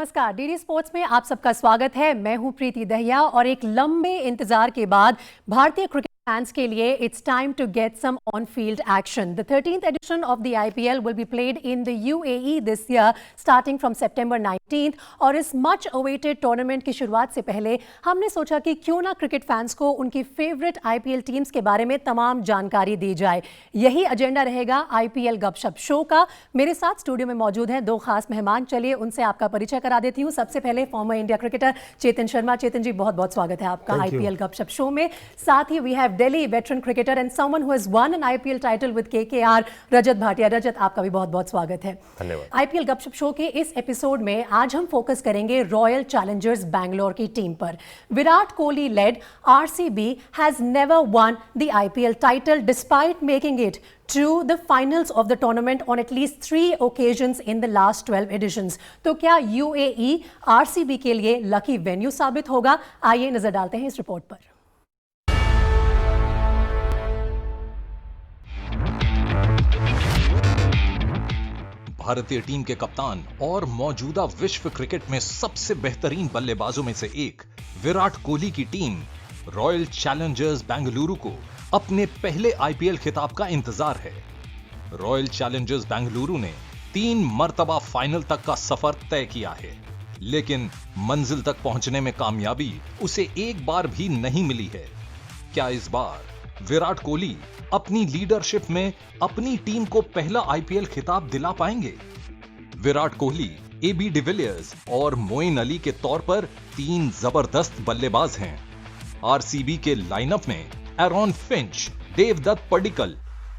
नमस्कार, DD sports में आप सबका स्वागत है। मैं हूं प्रीति दहिया और एक लंबे इंतजार के बाद भारतीय क्रिकेट fans के लिए it's time to get some on-field action. The 13th edition of the IPL will be played in the UAE this year, starting from September 19th. और इस much awaited tournament की शुरुआत से पहले हमने सोचा कि क्यों ना क्रिकेट फैंस को उनकी फेवरेट IPL टीम्स के बारे में तमाम जानकारी दी जाए। यही एजेंडा रहेगा IPL गपशप शो का। मेरे साथ स्टूडियो में मौजूद हैं दो खास मेहमान। चलिए उनसे आपका परिचय करा देती हूँ। सबसे पहले farmer India cricketer Chetan Sharma. चेतन जी, बहुत बहुत स्वागत है आपका IPL गपशप शो में। साथ ही we have Delhi veteran cricketer and someone who has won an IPL title with KKR, रजत भाटिया। रजत, आपका भी बहुत बहुत स्वागत है। धन्यवाद। IPL गपशप शो के इस एपिसोड में आज हम फोकस करेंगे रॉयल चैलेंजर्स बैंगलोर की टीम पर। Virat Kohli led RCB has never won the IPL title despite making it to the finals of the tournament on at least 3 occasions in the last 12 editions. तो क्या UAE RCB के लिए lucky venue साबित होगा? आइए नजर डालते हैं इस रिपोर्ट पर। भारतीय टीम के कप्तान और मौजूदा विश्व क्रिकेट में सबसे बेहतरीन बल्लेबाजों में से एक विराट कोहली की टीम रॉयल चैलेंजर्स बेंगलुरु को अपने पहले IPL खिताब का इंतजार है। रॉयल चैलेंजर्स बेंगलुरु ने 3 मर्तबा फाइनल तक का सफर तय किया है, लेकिन मंजिल तक पहुंचने में कामयाबी उसे एक बार भी नहीं मिली है। क्या इस बार विराट कोहली अपनी लीडरशिप में अपनी टीम को पहला IPL खिताब दिला पाएंगे? विराट कोहली, AB डिविलियर्स और मोइन अली के तौर पर 3 जबरदस्त बल्लेबाज हैं। RCB के लाइनअप में एरॉन फिंच, देवदत्त पडिक्कल,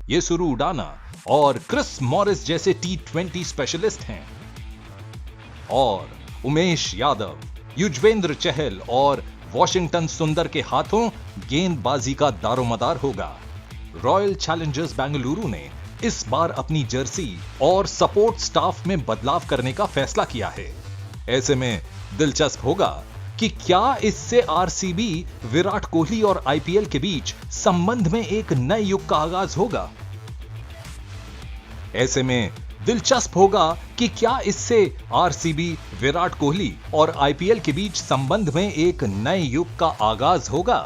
येसुरू उडाना और क्रिस मॉरिस जैसे T20 स्पेशलिस्ट हैं। और उमेश यादव, युजवेंद्र चहल और वॉशिंगटन सुंदर के हाथों गेंदबाजी का दारोमदार होगा। रॉयल चैलेंजर्स बेंगलुरु ने इस बार अपनी जर्सी और सपोर्ट स्टाफ में बदलाव करने का फैसला किया है। ऐसे में दिलचस्प होगा कि क्या इससे RCB, विराट कोहली और IPL के बीच संबंध में एक नए युग का आगाज होगा। ऐसे में दिलचस्प होगा कि क्या इससे RCB, विराट कोहली और IPL के बीच संबंध में एक नए युग का आगाज होगा।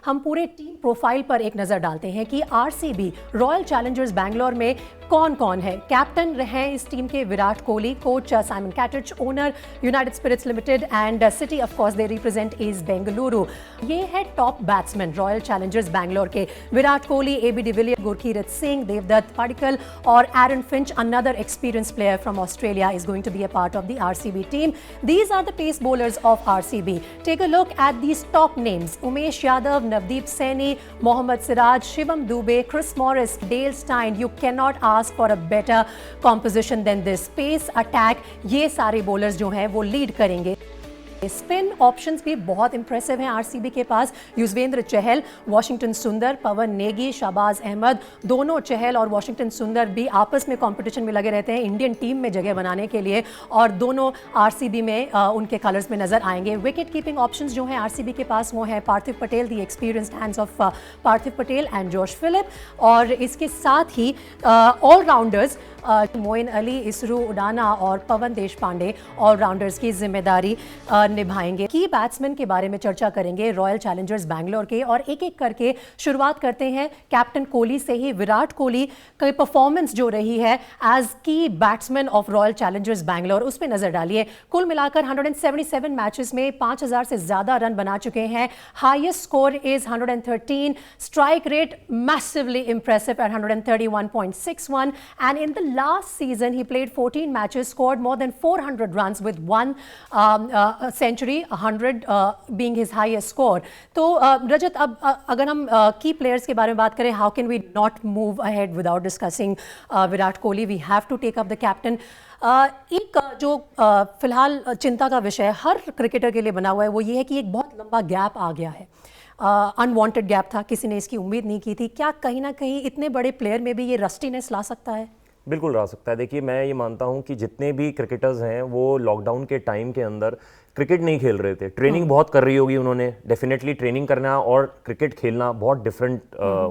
हम पूरे टीम प्रोफाइल पर एक नजर डालते हैं कि RCB रॉयल चैलेंजर्स बैंगलोर में कौन कौन है। कैप्टन रहे इस टीम के Virat Kohli, coach Simon Katich, owner United Spirits Limited and city of course they represent is Bengaluru. ये है top batsman Royal Challengers Bangalore के। विराट कोहली, AB डिविलियर्स, गुरकीरत सिंह, देवदत्त पडिक्कल और Aaron Finch, another experienced player from Australia, is going to be a part of the RCB team. These are the pace bowlers of RCB. Take a look at these top names: Umesh Yadav, Navdeep Saini, Mohammad Siraj, Shivam Dube, Chris Morris, Dale Steyn. You cannot ask for a better composition than this. Pace attack, ये सारे bowlers जो हैं वो lead करेंगे। Spin options भी बहुत impressive हैं RCB के पास। युजवेंद्र चहल, वॉशिंगटन सुंदर, पवन नेगी, शाहबाज अहमद, दोनों चहल और वॉशिंगटन सुंदर भी आपस में कंपटीशन में लगे रहते हैं इंडियन टीम में जगह बनाने के लिए, और दोनों RCB में उनके कलर्स में नजर आएंगे। विकेट कीपिंग ऑप्शंस जो हैं RCB के पास वो हैं Parthiv Patel, the experienced hands of Parthiv Patel and Josh Philippe, और इसके साथ ही ऑलराउंडर्स मोइन अली, इसरू उडाना और पवन देशपांडे ऑलराउंडर्स की जिम्मेदारी निभाएंगे। की बैट्समैन के बारे में चर्चा करेंगे रॉयल चैलेंजर्स बैंगलोर के, और एक एक करके शुरुआत करते हैं कैप्टन कोहली से ही। विराट कोहली की परफॉर्मेंस जो रही है एज की batsman of royal Challengers Bangalore, उस पर नजर डालिए। कुल मिलाकर 177 मैचेस में 5000 से ज्यादा रन बना चुके हैं। Highest score is 113, strike rate massively impressive at 131.61, and in the last season he played 14 matches, scored more than 400 runs with 1 century, 100 being his highest score. तो रजत, अब अगर हम की प्लेयर्स के बारे में बात करें, how can we not move ahead without discussing Virat Kohli? We have to take up the captain. एक जो फिलहाल चिंता का विषय हर क्रिकेटर के लिए बना हुआ है वो ये है कि एक बहुत लंबा गैप आ गया है। अनवांटेड गैप था, किसी ने इसकी उम्मीद नहीं की थी। क्या कहीं ना कहीं इतने बड़े प्लेयर में भी ये रस्टीनेस ला सकता है? बिल्कुल रह सकता है। देखिए, मैं ये मानता हूँ कि जितने भी क्रिकेटर्स हैं वो लॉकडाउन के टाइम के अंदर क्रिकेट नहीं खेल रहे थे। ट्रेनिंग बहुत कर रही होगी उन्होंने, डेफिनेटली ट्रेनिंग करना और क्रिकेट खेलना बहुत डिफरेंट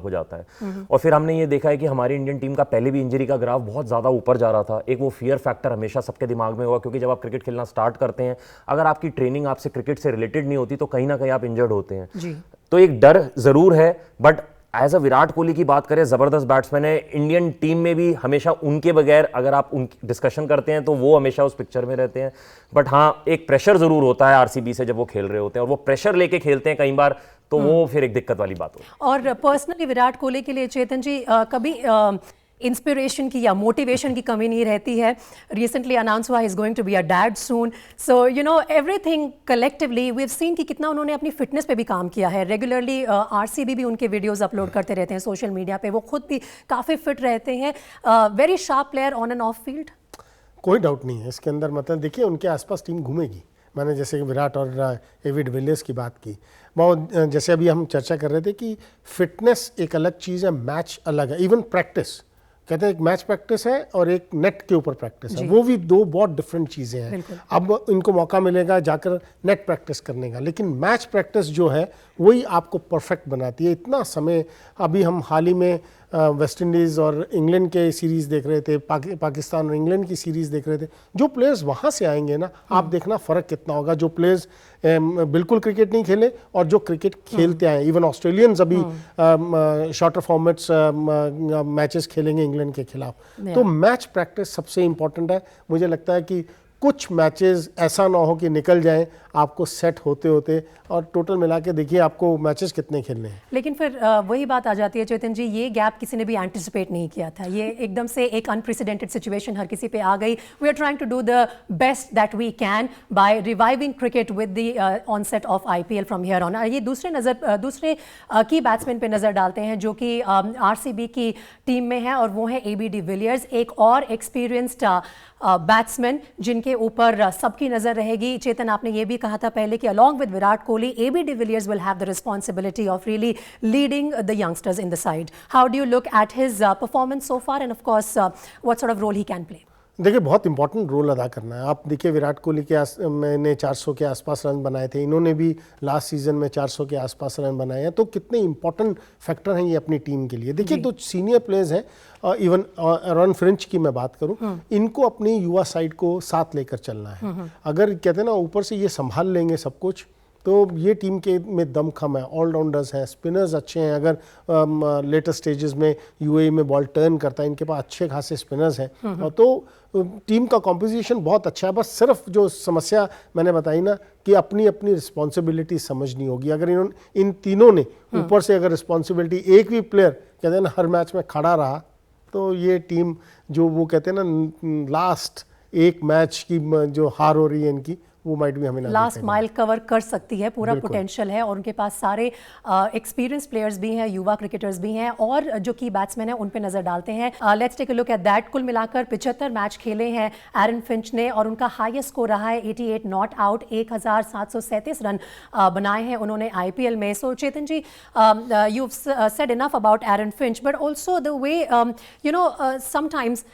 हो जाता है। और फिर हमने ये देखा है कि हमारी इंडियन टीम का पहले भी इंजरी का ग्राफ बहुत ज़्यादा ऊपर जा रहा था। एक वो फियर फैक्टर हमेशा सबके दिमाग में होगा, क्योंकि जब आप क्रिकेट खेलना स्टार्ट करते हैं, अगर आपकी ट्रेनिंग आपसे क्रिकेट से रिलेटेड नहीं होती तो कहीं ना कहीं आप इंजर्ड होते हैं। तो एक डर ज़रूर है, but as a Virat Kohli की बात करें, जबरदस्त बैट्समैन है। इंडियन टीम में भी हमेशा उनके बगैर अगर आप उनकी डिस्कशन करते हैं तो वो हमेशा उस पिक्चर में रहते हैं। बट हाँ, एक प्रेशर जरूर होता है आरसीबी से जब वो खेल रहे होते हैं, और वो प्रेशर लेके खेलते हैं कई बार, तो वो फिर एक दिक्कत वाली बात होती है। और पर्सनली विराट कोहली के लिए चेतन जी कभी इंस्पिरेशन की या मोटिवेशन की कमी नहीं रहती है। रिसेंटली अनाउंस हुआ is going to be a dad soon, so you know everything collectively we have seen कि कितना उन्होंने अपनी फिटनेस पे भी काम किया है। रेगुलरली आरसीबी भी उनके वीडियोस अपलोड करते रहते हैं सोशल मीडिया पे, वो खुद भी काफ़ी फिट रहते हैं। Very sharp player on end of field, कोई डाउट नहीं है इसके अंदर। मतलब देखिए, उनके आसपास टीम घूमेगी। मैंने जैसे कि विराट और एबी डिविलियर्स की बात की, बहुत जैसे अभी हम चर्चा कर रहे थे कि फिटनेस एक अलग चीज़ है, मैच अलग है। इवन प्रैक्टिस, कहते हैं एक मैच प्रैक्टिस है और एक नेट के ऊपर प्रैक्टिस है, वो भी दो बहुत डिफरेंट चीज़ें हैं। अब इनको मौका मिलेगा जाकर नेट प्रैक्टिस करने का, लेकिन मैच प्रैक्टिस जो है वही आपको परफेक्ट बनाती है। इतना समय, अभी हम हाल ही में वेस्ट इंडीज़ और इंग्लैंड के सीरीज़ देख रहे थे, पाकिस्तान और इंग्लैंड की सीरीज़ देख रहे थे। जो प्लेयर्स वहाँ से आएंगे ना, आप देखना फ़र्क कितना होगा। जो प्लेयर्स बिल्कुल क्रिकेट नहीं खेले और जो क्रिकेट खेलते आए, इवन ऑस्ट्रेलियंस अभी शॉर्टर फॉर्मेट्स मैचेस खेलेंगे इंग्लैंड के खिलाफ। तो मैच प्रैक्टिस सबसे इम्पॉर्टेंट है। मुझे लगता है कि कुछ मैचेस ऐसा ना हो कि निकल जाएं आपको सेट होते होते, और टोटल मिला के देखिए आपको मैचेस कितने खेलने हैं। लेकिन फिर वही बात आ जाती है चेतन जी, ये गैप किसी ने भी एंटिसिपेट नहीं किया था। ये एकदम से एक अनप्रेसिडेंटेड सिचुएशन हर किसी पे आ गई। We are trying to do the best that we can by reviving cricket with the onset of IPL from here on. ये दूसरे की बैट्समैन पे नज़र डालते हैं जो कि आरसीबी की टीम में है, और वो है एबी डिविलियर्स, एक और एक्सपीरियंस्ड बैट्समैन जिनके ऊपर सबकी नज़र रहेगी। चेतन, आपने ये भी कहा था पहले कि along with Virat Kohli, AB de Villiers will have the responsibility of really leading the youngsters in the side. How do you look at his performance so far, and of course what sort of role he can play? देखिए, बहुत important role अदा करना है। आप देखिए, विराट कोहली के मैंने 400 के आसपास रन बनाए थे, इन्होंने भी लास्ट सीजन में 400 के आसपास रन बनाए हैं। तो कितने इंपॉर्टेंट फैक्टर हैं ये अपनी टीम के लिए। देखिए, तो सीनियर प्लेयर्स हैं, इवन एरन फिंच की मैं बात करूं, इनको अपनी युवा साइड को साथ लेकर चलना है। अगर कहते हैं ना ऊपर से ये संभाल लेंगे सब कुछ, तो ये टीम के में दमखम है। ऑलराउंडर्स हैं, स्पिनर्स अच्छे हैं। अगर लेटर स्टेजेस में यूएई में बॉल टर्न करता है, इनके पास अच्छे खासे स्पिनर्स हैं। तो टीम का कॉम्पोजिशन बहुत अच्छा है। बस सिर्फ जो समस्या मैंने बताई ना कि अपनी अपनी रिस्पॉन्सिबिलिटी समझनी होगी। अगर इन तीनों ने ऊपर से अगर रिस्पॉन्सिबिलिटी, एक भी प्लेयर कहते हैं ना हर मैच में खड़ा रहा, तो ये टीम जो वो कहते हैं ना लास्ट एक मैच की जो हार हो रही है इनकी, वो माइट भी हमें लास्ट माइल कवर कर सकती है। पूरा पोटेंशियल है और उनके पास सारे एक्सपीरियंस प्लेयर्स भी हैं, युवा क्रिकेटर्स भी हैं, और जो की बैट्समैन है उन पे नजर डालते हैं। Let's take a look at that. कुल मिलाकर 75 मैच खेले हैं एरन फिंच ने, और उनका हाईएस्ट स्कोर रहा है 88 नॉट आउट, 1737 रन बनाए हैं उन्होंने आईपीएल में। So Chetan ji, you said enough about Aaron Finch, but also the way you know sometimes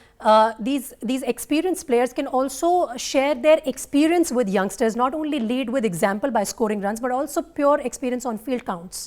these experienced players can also share their experience with youngsters, not only lead with example by scoring runs, but also pure experience on field counts.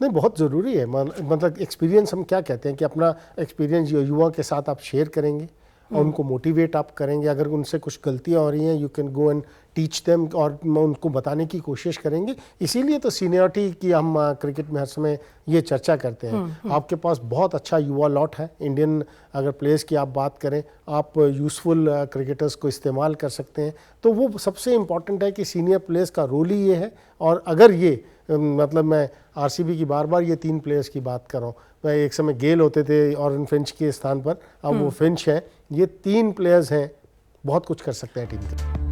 नहीं, बहुत ज़रूरी है। मतलब experience हम क्या कहते हैं कि अपना एक्सपीरियंस युवा के साथ आप शेयर करेंगे और उनको मोटिवेट आप करेंगे। अगर उनसे कुछ गलतियां हो रही हैं, you can go and teach them, और उनको बताने की कोशिश करेंगे। इसीलिए तो सीनियरिटी की हम क्रिकेट में हर समय ये चर्चा करते हैं। आपके पास बहुत अच्छा युवा लॉट है। इंडियन अगर प्लेयर्स की आप बात करें, आप यूज़फुल क्रिकेटर्स को इस्तेमाल कर सकते हैं। तो वो सबसे इम्पॉर्टेंट है कि सीनियर प्लेयर्स का रोल ही ये है। और अगर ये मतलब मैं आरसीबी की बार बार ये 3 प्लेयर्स की बात कर रहा हूँ, मैं एक समय गेल होते थे और फिंच के स्थान पर, अब वो फिंच है। ये 3 प्लेयर्स हैं, बहुत कुछ कर सकते हैं टीम के।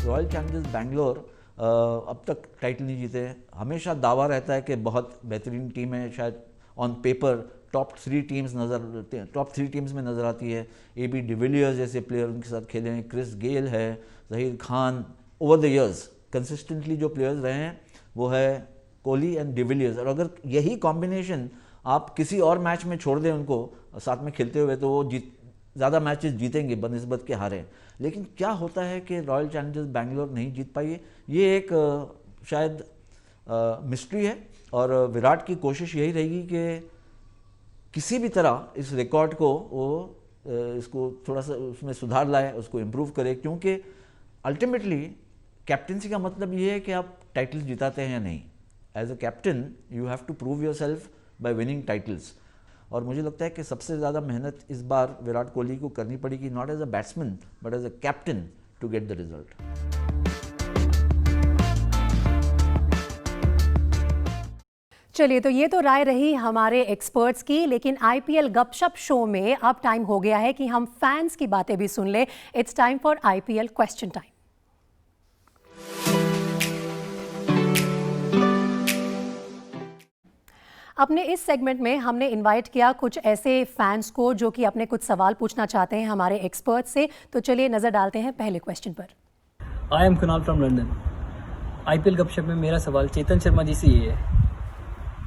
रॉयल चैलेंजर्स बैंगलोर अब तक टाइटल नहीं जीते। हमेशा दावा रहता है कि बहुत बेहतरीन टीम है, शायद ऑन पेपर टॉप 3 टीम्स में नज़र आती है। एबी डिविलियर्स जैसे प्लेयर उनके साथ खेले हैं, क्रिस गेल है, Zaheer Khan. Over the years consistently जो प्लेयर्स रहे हैं वो है कोहली एंड डिविलियर्स। और अगर यही कॉम्बिनेशन आप किसी और मैच में छोड़ दें उनको साथ में खेलते हुए, तो वो ज़्यादा मैचेस जीतेंगे बनिस्बत के हारे, लेकिन क्या होता है कि रॉयल चैलेंजर्स बैंगलोर नहीं जीत पाई है, ये एक शायद मिस्ट्री है। और विराट की कोशिश यही रहेगी कि किसी भी तरह इस रिकॉर्ड को वो इसको थोड़ा सा उसमें सुधार लाए, उसको इम्प्रूव करे, क्योंकि अल्टीमेटली कैप्टनसी का मतलब ये है कि आप टाइटल्स जिताते हैं या नहीं। As a captain you have to prove yourself by winning titles. और मुझे लगता है कि सबसे ज़्यादा मेहनत इस बार विराट कोहली को करनी पड़ेगी, not as a batsman but as a captain to get the result. चलिए, तो ये तो राय रही हमारे एक्सपर्ट्स की, लेकिन आईपीएल गपशप शो में अब टाइम हो गया है कि हम फैंस की बातें भी सुन ले। It's time for IPL question time. अपने इस सेगमेंट में हमने इनवाइट किया कुछ ऐसे फैंस को जो कि अपने कुछ सवाल पूछना चाहते हैं हमारे एक्सपर्ट से। तो चलिए नजर डालते हैं पहले क्वेश्चन पर। I am Kunal from London. IPL गपशप में मेरा सवाल चेतन शर्मा जी से ये है,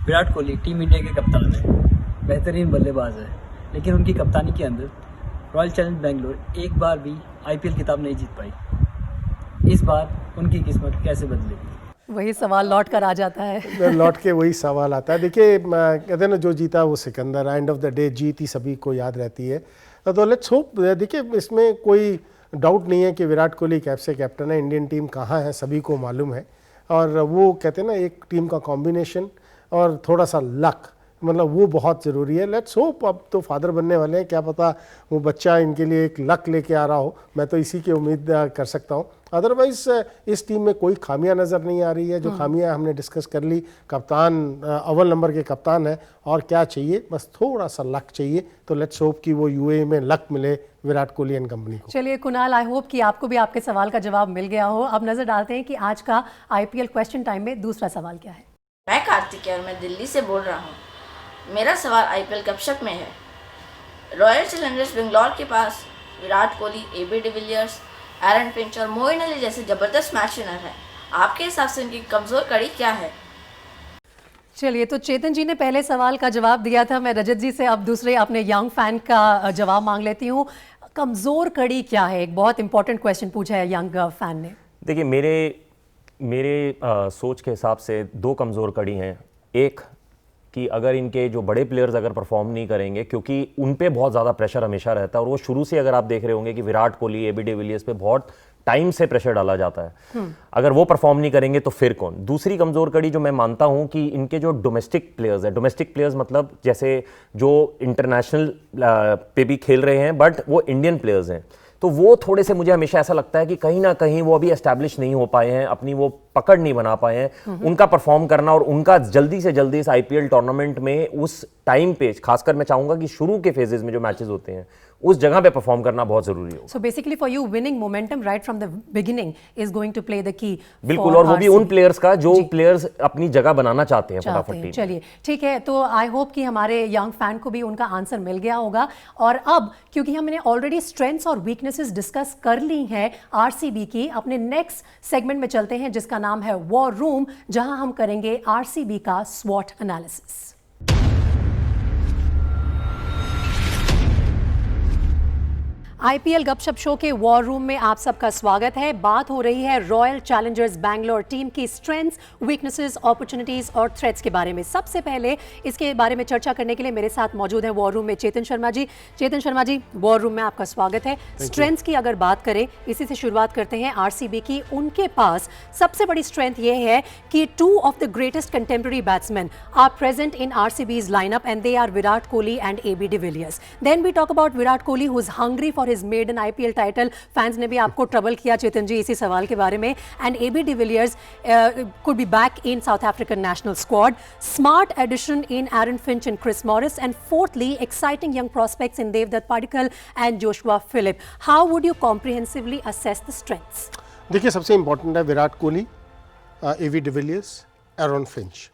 विराट कोहली टीम इंडिया के कप्तान हैं, बेहतरीन बल्लेबाज है, लेकिन उनकी कप्तानी के अंदर रॉयल चैलेंज बैंगलोर एक बार भी आईपीएल खिताब नहीं जीत पाई। इस बार उनकी किस्मत कैसे बदलेगी? वही सवाल लौट कर आ जाता है। लौट के वही सवाल आता है। देखिए, कहते हैं ना, जो जीता वो Sikandar, end of the day जीत ही सभी को याद रहती है। तो लेट्स होप। देखिए, इसमें कोई डाउट नहीं है कि विराट कोहली कैप से कैप्टन है, इंडियन टीम कहाँ है सभी को मालूम है, और वो कहते हैं ना, एक टीम का कॉम्बिनेशन और थोड़ा सा लक, मतलब वो बहुत ज़रूरी है। Let's hope. अब तो फादर बनने वाले हैं, क्या पता वो बच्चा इनके लिए एक लक लेके आ रहा हो, मैं तो इसी की उम्मीद कर सकता हूँ। अदरवाइज इस टीम में कोई खामियां नज़र नहीं आ रही है। जो खामियां हमने डिस्कस कर ली, कप्तान अव्वल नंबर के कप्तान है, और क्या चाहिए, बस थोड़ा सा लक चाहिए। तो लेट्स होप कि वो यूएई में लक मिले विराट कोहली एंड कंपनी को। चलिए कुणाल, आई होप कि आपको भी आपके सवाल का जवाब मिल गया हो। अब नजर डालते हैं कि आज का आईपीएल क्वेश्चन टाइम में दूसरा सवाल क्या है। मैं कार्तिक और मैं दिल्ली से बोल रहा हूँ। मेरा सवाल आईपीएल गपशप में है। रॉयल चैलेंजर्स बेंगलोर के पास Virat Kohli, AB de Villiers, Aaron Finch और मोइन अली जैसे जबरदस्त मैच विनर हैं। आपके हिसाब से उनकी कमज़ोर कड़ी क्या है? चलिए, तो चेतन जी ने पहले सवाल का जवाब दिया था। मैं रजत जी से अब दूसरे अपने यंग फैन का जवाब मांग लेती हूँ। कमज़ोर कड़ी क्या है? एक बहुत इंपॉर्टेंट क्वेश्चन पूछा है यंग फैन ने। देखिए, मेरे सोच के हिसाब से दो कमज़ोर कड़ी हैं। एक कि अगर इनके जो बड़े प्लेयर्स अगर परफॉर्म नहीं करेंगे, क्योंकि उन पे बहुत ज़्यादा प्रेशर हमेशा रहता है, और वो शुरू से अगर आप देख रहे होंगे कि विराट कोहली, एबी डिविलियर्स पे बहुत टाइम से प्रेशर डाला जाता है। अगर वो परफॉर्म नहीं करेंगे तो फिर कौन? दूसरी कमज़ोर कड़ी जो मैं मानता हूं कि इनके जो डोमेस्टिक प्लेयर्स हैं, डोमेस्टिक प्लेयर्स मतलब जैसे जो इंटरनेशनल पे भी खेल रहे हैं बट वो इंडियन प्लेयर्स हैं, तो वो थोड़े से मुझे हमेशा ऐसा लगता है कि कहीं ना कहीं वो अभी एस्टैब्लिश नहीं हो पाए हैं, अपनी वो पकड़ नहीं बना पाए हैं। उनका परफॉर्म करना और उनका जल्दी से जल्दी इस आईपीएल टूर्नामेंट में उस टाइम पे, खासकर मैं चाहूंगा कि शुरू के फेजेस में जो मैचेस होते हैं उस जगह पे परफॉर्म करना बहुत जरूरी हो। So basically for you winning momentum right from the beginning is going to play the key. बिल्कुल, और वो भी उन प्लेयर्स का जो प्लेयर्स अपनी जगह बनाना चाहते हैं फटाफट टीम। चलिए ठीक है, तो आई होप कि हमारे यंग फैन को भी उनका आंसर मिल गया होगा। और अब क्योंकि हमने ऑलरेडी स्ट्रेंथ्स और वीकनेसेस डिस्कस कर ली हैं आरसीबी की, अपने नेक्स्ट सेगमेंट में चलते हैं जिसका नाम है वॉर रूम, जहां हम करेंगे आरसीबी का स्वॉट एनालिसिस। आईपीएल गपशप शो के वॉर रूम में आप सबका स्वागत है। बात हो रही है रॉयल चैलेंजर्स बैंगलोर टीम की स्ट्रेंथ्स, वीकनेसेस, अपॉर्चुनिटीज और थ्रेट्स के बारे में। सबसे पहले इसके बारे में चर्चा करने के लिए मेरे साथ मौजूद है वॉर रूम में चेतन शर्मा जी। चेतन शर्मा जी, वॉर रूम में आपका स्वागत है। स्ट्रेंथ्स की अगर बात करें, इसी से शुरुआत करते हैं आरसीबी की। उनके पास सबसे बड़ी स्ट्रेंथ ये है कि 2 of the greatest contemporary batsmen are present in RCB's lineup and they are Virat Kohli and AB de Villiers. Then we talk about Virat Kohli who is hungry for his maiden IPL title. Fans ने भी आपको trouble किया चेतन जी इसी सवाल के बारे में। And AB de Villiers could be back in South African national squad. Smart addition in Aaron Finch and Chris Morris. And fourthly, exciting young prospects in Devdutt Padikkal and Joshua Philippe. How would you comprehensively assess the strengths? देखिए, सबसे important है विराट कोहली, एवी de Villiers, Aaron Finch.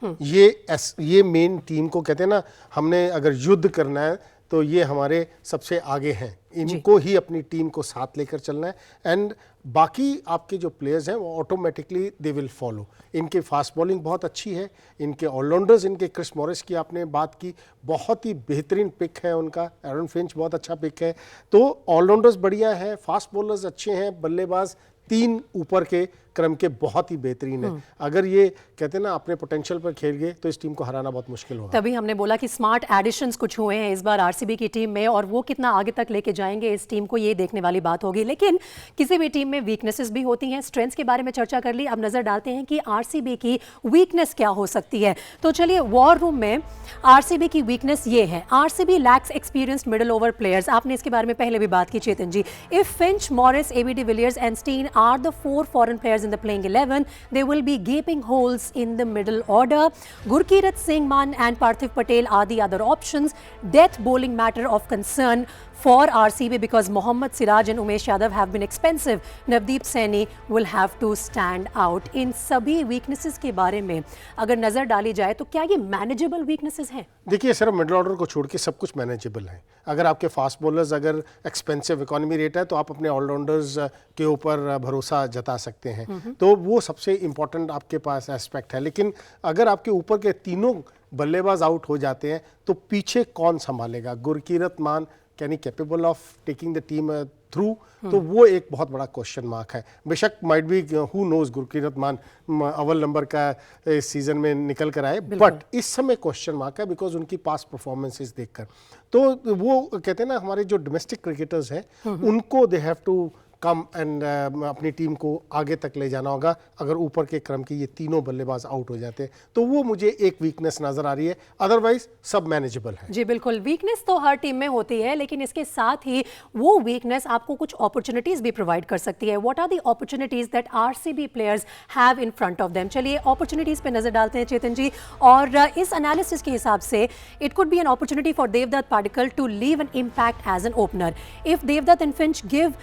ये main team को कहते हैं ना, हमने अगर युद्ध करना है तो ये हमारे सबसे आगे हैं, इनको ही अपनी टीम को साथ लेकर चलना है एंड बाकी आपके जो प्लेयर्स हैं वो ऑटोमेटिकली दे विल फॉलो। इनकी फास्ट बॉलिंग बहुत अच्छी है, इनके ऑलराउंडर्स, इनके क्रिस मॉरिस की आपने बात की, बहुत ही बेहतरीन पिक है उनका, एरन फिंच बहुत अच्छा पिक है। तो ऑलराउंडर्स बढ़िया हैं, फास्ट बॉलर्स अच्छे हैं, बल्लेबाज 3 ऊपर के क्रम के बहुत ही बेहतरीन है। अगर ये कहते हैं ना अपने पोटेंशियल पर खेल गए तो इस टीम को हराना बहुत मुश्किल होगा। तभी हमने बोला कि स्मार्ट एडिशंस कुछ हुए हैं इस बार आरसीबी की टीम में, और वो कितना आगे तक लेके जाएंगे इस टीम को, ये देखने वाली बात होगी। लेकिन किसी भी टीम में वीकनेसेस भी होती हैं, स्ट्रेंथ्स के बारे में चर्चा कर ली, अब नजर डालते हैं कि आरसीबी की वीकनेस क्या हो सकती है। तो चलिए, वॉर रूम में आरसीबी की वीकनेस ये है, RCB lacks experienced middle over players. आपने इसके बारे में पहले भी बात की Chetan ji. If Finch, Morris, AB de Villiers and Steyn are the 4 foreign players in the playing 11, there will be gaping holes in the middle order. Gurkeerat Singh Mann and Parthiv Patel are the other options. Death bowling matter of concern for RCB because Mohammad Siraj and Umesh Yadav have been expensive. Navdeep Saini will have to stand out. इन सभी weaknesses के बारे में अगर नजर डाली जाए तो क्या ये manageable weaknesses हैं? देखिए, सिर्फ मिडिल ऑर्डर को छोड़ के सब कुछ मैनेजेबल है। अगर आपके फास्ट बॉलर्स अगर एक्सपेंसिव इकोनॉमी रेट है तो आप अपने ऑलराउंडर्स के ऊपर भरोसा जता सकते हैं, तो वो सबसे इंपॉर्टेंट आपके पास एस्पेक्ट है। लेकिन अगर आपके ऊपर के तीनों बल्लेबाज आउट हो जाते हैं तो पीछे कौन संभालेगा? Gurkeerat Mann can he capable of taking the team through, तो वो एक बहुत बड़ा क्वेश्चन मार्क है। बेशक might be who knows Gurkeerat Mann अव्वल नंबर का इस सीजन में निकल कर आए, बट इस समय क्वेश्चन मार्क है बिकॉज उनकी पास्ट परफॉर्मेंसेस देखकर। तो वो कहते हैं ना, हमारे जो डोमेस्टिक क्रिकेटर्स हैं उनको they have to come and अपनी टीम को आगे तक ले जाना होगा। अगर ऊपर के क्रम के ये तीनों बल्लेबाज आउट हो जाते हैं तो वो मुझे एक वीकनेस नजर आ रही है, अदरवाइज सब मैनेजेबल है। जी बिल्कुल, वीकनेस तो हर टीम में होती है, लेकिन इसके साथ ही वो वीकनेस आपको कुछ अपॉर्चुनिटीज भी प्रोवाइड कर सकती है। What are the opportunities that RCB players have in front of them? चलिए अपॉर्चुनिटीज पे नजर डालते हैं चेतन जी, और इस एनालिसिस के हिसाब से it could be an opportunity for Devdutt Padikkal to leave an impact as an opener. If Devdutt and Finch give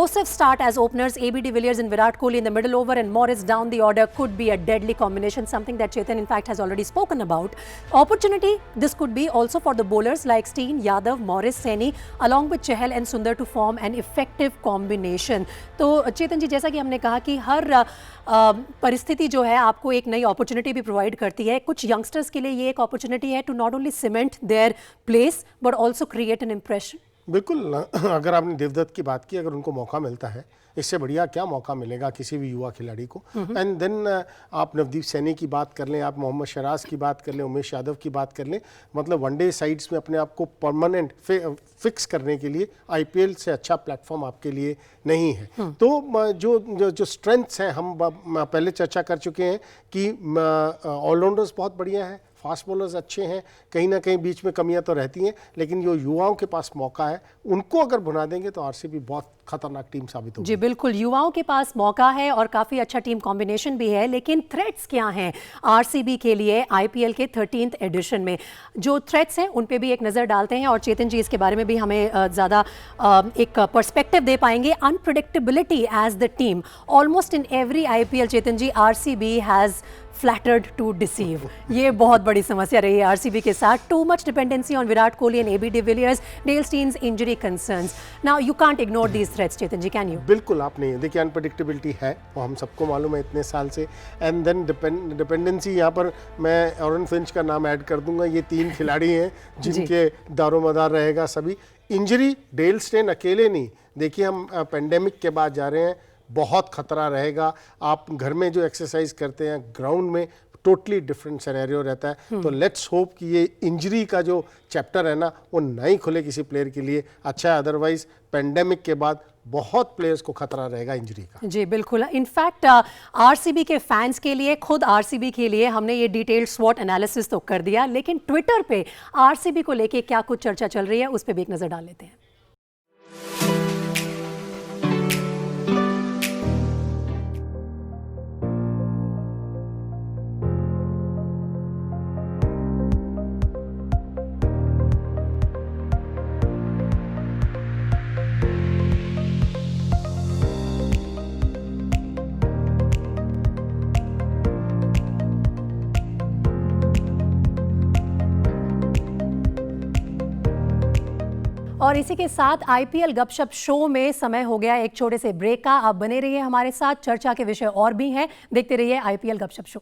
explosive start as openers, AB de Villiers and Virat Kohli in the middle over and Morris down the order could be a deadly combination, something that Chetan in fact has already spoken about. Opportunity this could be also for the bowlers like Steen, Yadav, Morris, Saini along with Chahal and Sundar to form an effective combination. तो चेतन जी, जैसा कि हमने कहा कि हर परिस्थिति जो है आपको एक नई अपॉर्चुनिटी भी प्रोवाइड करती है। कुछ यंगस्टर्स के लिए ये एक अपॉर्चुनिटी है to not only cement their place but also create an impression. बिल्कुल, अगर आपने देवदत्त की बात की, अगर उनको मौका मिलता है, इससे बढ़िया क्या मौका मिलेगा किसी भी युवा खिलाड़ी को। एंड देन आप नवदीप सैनी की बात कर लें, आप मोहम्मद शराज की बात कर लें, उमेश यादव की बात कर लें, मतलब वनडे साइड्स में अपने आप को परमानेंट फिक्स करने के लिए आईपीएल से अच्छा प्लेटफॉर्म आपके लिए नहीं है। तो जो स्ट्रेंथ्स हैं हम पहले चर्चा कर चुके हैं कि ऑलराउंडर्स बहुत बढ़िया हैं, फास्ट बॉलर्स अच्छे हैं, कहीं ना कहीं बीच में कमियां तो रहती हैं, लेकिन जो युवाओं के पास मौका है उनको अगर भुना देंगे तो आरसीबी बहुत खतरनाक टीम साबित होगी। जी बिल्कुल, युवाओं के पास मौका है और काफ़ी अच्छा टीम कॉम्बिनेशन भी है, लेकिन थ्रेट्स क्या हैं आरसीबी के लिए आईपीएल के 13th एडिशन में? जो थ्रेट्स हैं उन पे भी एक नज़र डालते हैं और चेतन जी इसके बारे में भी हमें ज़्यादा एक पर्सपेक्टिव दे पाएंगे। Unpredictability as the team, almost in every IPL Chetan ji RCB has flattered to deceive. ये बहुत बड़ी समस्या रही है आरसीबी के साथ। Too much dependency on Virat Kohli and AB de Villiers, Dale Steyn's injury concerns. Now you can't ignore these threats Chetan ji, can you? बिल्कुल, आप नहीं, देखिए अनप्रेडिक्टेबिलिटी है वो हम सबको मालूम है इतने साल से। एंड देन डिपेंडेंसी, यहाँ पर मैं एरन फिंच का नाम ऐड कर दूंगा। ये 3 खिलाड़ी हैं जिनके दारोमदार रहेगा सभी। इंजरी डेल स्टेन अकेले नहीं, देखिए हम पेंडेमिक के बाद जा रहे हैं, बहुत खतरा रहेगा। आप घर में जो एक्सरसाइज करते हैं, ग्राउंड में टोटली डिफरेंट सिनेरियो रहता है। तो लेट्स होप कि ये इंजरी का जो चैप्टर है ना वो नहीं खुले किसी प्लेयर के लिए, अच्छा है। अदरवाइज पेंडेमिक के बाद बहुत प्लेयर्स को खतरा रहेगा इंजरी का। जी बिल्कुल, इनफैक्ट आरसीबी के फैंस के लिए, खुद आरसीबी के लिए हमने ये डिटेल्ड स्वॉट एनालिसिस तो कर दिया, लेकिन ट्विटर पे आरसीबी को लेके क्या कुछ चर्चा चल रही है उस पर भी एक नज़र डाल लेते हैं। और इसी के साथ आईपीएल गपशप शो में समय हो गया एक छोटे से ब्रेक का। आप बने रहिए हमारे साथ, चर्चा के विषय और भी हैं, देखते रहिए आईपीएल गपशप शो।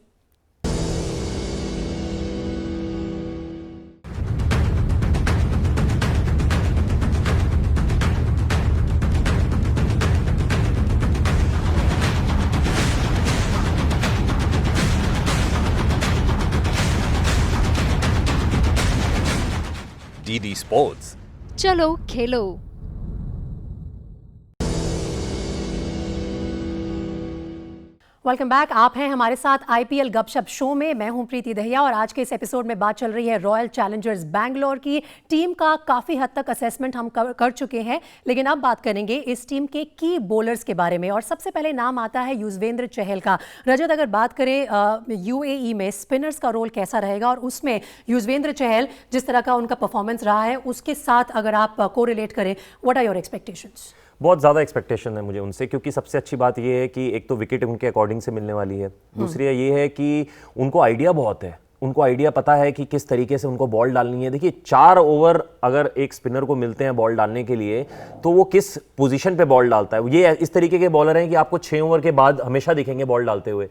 डीडी स्पोर्ट्स, चलो खेलो। Welcome back. आप हैं हमारे साथ आईपीएल गपशप शो में। मैं हूं प्रीति दहिया और आज के इस एपिसोड में बात चल रही है रॉयल चैलेंजर्स बैंगलोर की। टीम का काफ़ी हद तक असेसमेंट हम कर चुके हैं, लेकिन अब बात करेंगे इस टीम के की बॉलर्स के बारे में। और सबसे पहले नाम आता है युजवेंद्र चहल का। रजत, अगर बात करें यूएई में स्पिनर्स का रोल कैसा रहेगा और उसमें युजवेंद्र चहल जिस तरह का उनका परफॉर्मेंस रहा है उसके साथ अगर आप कोरिलेट करें, व्हाट आर योर एक्सपेक्टेशंस? बहुत ज़्यादा एक्सपेक्टेशन है मुझे उनसे, क्योंकि सबसे अच्छी बात ये है कि एक तो विकेट उनके अकॉर्डिंग से मिलने वाली है, दूसरी ये है कि उनको आइडिया बहुत है। उनको आइडिया पता है कि किस तरीके से उनको बॉल डालनी है। देखिए 4 ओवर अगर एक स्पिनर को मिलते हैं बॉल डालने के लिए, तो वो किस पोजीशन पे बॉल डालता है। ये इस तरीके के बॉलर हैं कि आपको 6 ओवर के बाद हमेशा दिखेंगे बॉल डालते हुए।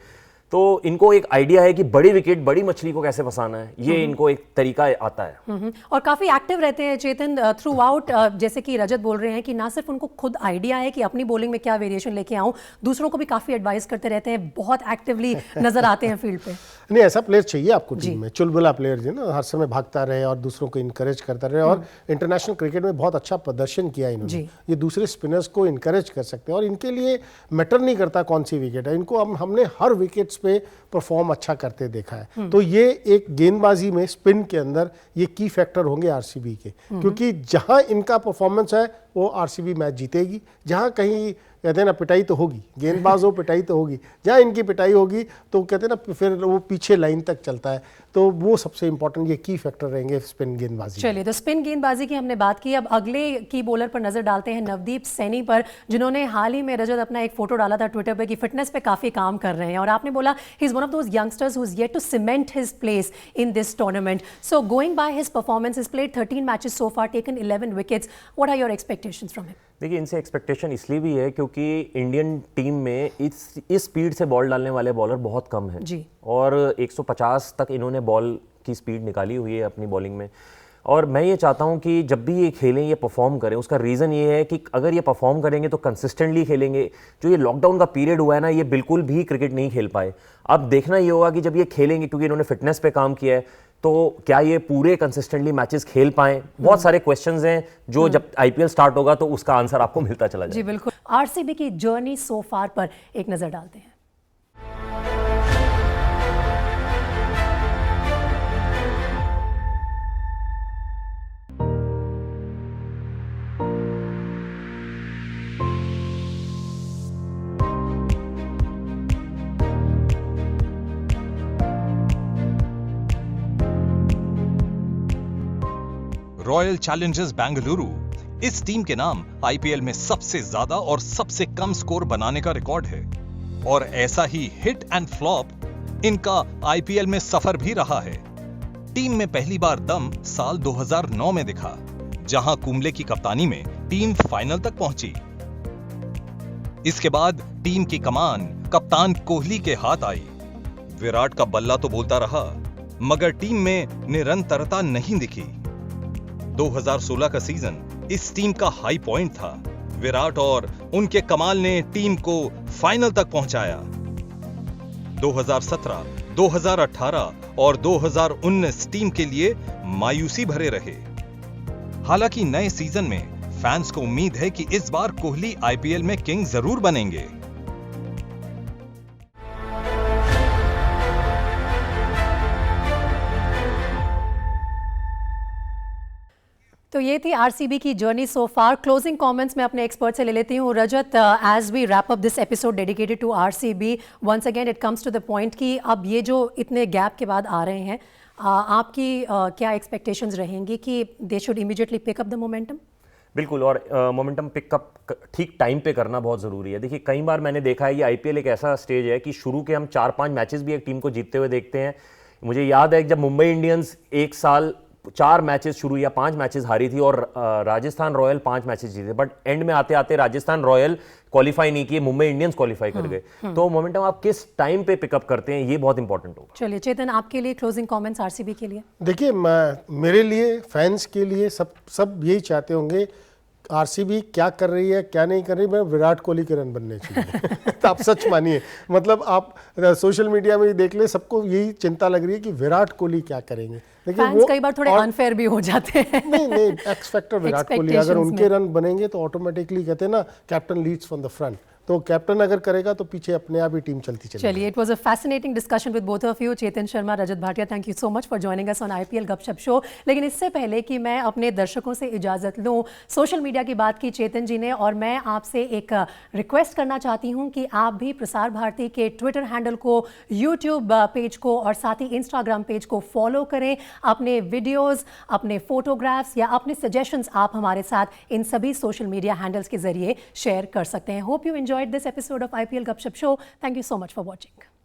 तो इनको एक आइडिया है कि बड़ी विकेट, बड़ी मछली को कैसे फंसाना है, ये इनको एक तरीका आता है। और काफ़ी एक्टिव रहते हैं चेतन थ्रू आउट। जैसे कि रजत बोल रहे हैं कि ना सिर्फ उनको खुद आइडिया है कि अपनी बॉलिंग में क्या वेरिएशन लेके आऊं, दूसरों को भी काफ़ी एडवाइस करते रहते हैं, बहुत एक्टिवली नजर आते हैं फील्ड पे। नहीं, ऐसा प्लेयर चाहिए आपको टीम में, चुलबुला प्लेयर जो ना हर समय भागता रहे और दूसरों को इनकरेज करता रहे। और इंटरनेशनल क्रिकेट में बहुत अच्छा प्रदर्शन किया इन्होंने, ये दूसरे स्पिनर्स को इनकरेज कर सकते हैं और इनके लिए मैटर नहीं करता कौन सी विकेट है, इनको हमने हर विकेट्स पे परफॉर्म अच्छा करते देखा है। तो ये एक गेंदबाजी में स्पिन के अंदर ये की फैक्टर होंगे आरसीबी के, क्योंकि जहां इनका परफॉर्मेंस है वो आरसीबी मैच जीतेगी। जहां कहीं कहते हैं ना पिटाई तो होगी, गेंदबाज हो पिटाई तो होगी, जहाँ इनकी पिटाई होगी तो कहते हैं ना फिर वो पीछे लाइन तक चलता है। तो वो सबसे इंपॉर्टेंट ये की फैक्टर रहेंगे स्पिन गेंदबाजी। चलिए, तो स्पिन गेंदबाजी की हमने बात की, अब अगले की बॉलर पर नजर डालते हैं नवदीप सैनी पर, जिन्होंने हाल ही में रजत अपना एक फोटो डाला था ट्विटर पे कि फिटनेस पे काफी काम कर रहे हैं और आपने बोला he is one of those youngsters who is yet to cement his place in this tournament. So going by his performance, his played 13 matches so far, taken 11 wickets, what are your expectations from him? देखिए इनसे expectation इसलिए भी है क्योंकि Indian team में इस speed से ball डालने वाले बॉलर बहुत कम हैं जी। और 150 तक इन्होंने बॉल की स्पीड निकाली हुई है अपनी बॉलिंग में। और मैं ये चाहता हूँ कि जब भी ये खेलें, ये परफॉर्म करें। उसका रीज़न ये है कि अगर ये परफॉर्म करेंगे तो कंसिस्टेंटली खेलेंगे। जो ये लॉकडाउन का पीरियड हुआ है ना, ये बिल्कुल भी क्रिकेट नहीं खेल पाए। अब देखना ये होगा कि जब ये खेलेंगे, क्योंकि इन्होंने फिटनेस पे काम किया है, तो क्या ये पूरे कंसिस्टेंटली मैचेस खेल पाएं। बहुत सारे क्वेश्चंस हैं जो जब आईपीएल स्टार्ट होगा तो उसका आंसर आपको मिलता चला जाएगा। जी बिल्कुल। आरसीबी की जर्नी सो फार पर एक नजर डालते हैं। रॉयल चैलेंजर्स बेंगलुरु, इस टीम के नाम आईपीएल में सबसे ज्यादा और सबसे कम स्कोर बनाने का रिकॉर्ड है। और ऐसा ही हिट एंड फ्लॉप इनका आईपीएल में सफर भी रहा है। टीम में पहली बार दम साल 2009 में दिखा, जहां कुंबले की कप्तानी में टीम फाइनल तक पहुंची। इसके बाद टीम की कमान कप्तान कोहली के हाथ आई। विराट का बल्ला तो बोलता रहा, मगर टीम में निरंतरता नहीं दिखी। 2016 का सीजन इस टीम का हाई पॉइंट था। विराट और उनके कमाल ने टीम को फाइनल तक पहुंचाया। 2017, 2018 और 2019 टीम के लिए मायूसी भरे रहे। हालांकि नए सीजन में फैंस को उम्मीद है कि इस बार कोहली आईपीएल में किंग जरूर बनेंगे। तो ये थी आरसीबी की journey so far. Closing comments मैं अपने एक्सपर्ट से ले लेती हूँ। Rajat, as we wrap up this episode dedicated to RCB, once again it comes to the point कि अब ये जो इतने गैप के बाद आ रहे हैं, आपकी क्या एक्सपेक्टेशंस रहेंगी कि they should immediately pick up the momentum? बिल्कुल, और मोमेंटम पिकअप ठीक टाइम पे करना बहुत ज़रूरी है। देखिए कई बार मैंने देखा है ये आईपीएल एक ऐसा स्टेज है कि शुरू के हम 4-5 मैचेस भी एक टीम को जीतते हुए देखते हैं। मुझे याद है जब मुंबई इंडियंस एक साल 4 मैचेस शुरू या 5 मैचेस हारी थी और राजस्थान रॉयल 5 मैचेस जीते, बट एंड में आते आते राजस्थान रॉयल क्वालिफाई नहीं किए, मुंबई इंडियंस क्वालिफाई कर गए। तो मोमेंटम आप किस टाइम पे पिकअप करते हैं, ये बहुत इंपॉर्टेंट होगा। चलिए चेतन, आपके लिए क्लोजिंग कमेंट्स आरसीबी के लिए। देखिए, मेरे लिए, फैंस के लिए, सब यही चाहते होंगे आरसीबी क्या कर रही है क्या नहीं कर रही, मैं विराट कोहली के रन बनने चाहिए। तो आप सच मानिए, मतलब आप सोशल मीडिया में देख ले, सबको यही चिंता लग रही है कि विराट कोहली क्या करेंगे। फैंस कई बार थोड़े अनफेयर भी हो जाते हैं। नहीं, एक्स फैक्टर विराट कोहली, अगर उनके रन बनेंगे तो ऑटोमेटिकली कहते हैं ना, captain leads from the front, तो कैप्टन अगर करेगा तो पीछे अपने आप ही टीम चलती चलेगी। चलिए, it was a fascinating discussion with both of you, Chetan Sharma, Rajat Bhatia, thank you so much for joining us on IPL गपशप शो। लेकिन इससे पहले कि मैं अपने दर्शकों से इजाजत लूं, सोशल मीडिया की बात की चेतन जी ने, और मैं आपसे एक रिक्वेस्ट करना चाहती हूं कि आप भी प्रसार भारती के ट्विटर हैंडल को, यूट्यूब पेज को और साथ ही इंस्टाग्राम पेज को फॉलो करें। अपने वीडियोज़, अपने फोटोग्राफ्स या अपने सजेशंस आप हमारे साथ इन सभी सोशल मीडिया हैंडल्स के जरिए शेयर कर सकते हैं। Hope you enjoyed this episode of IPL Gupshup Show. Thank you so much for watching.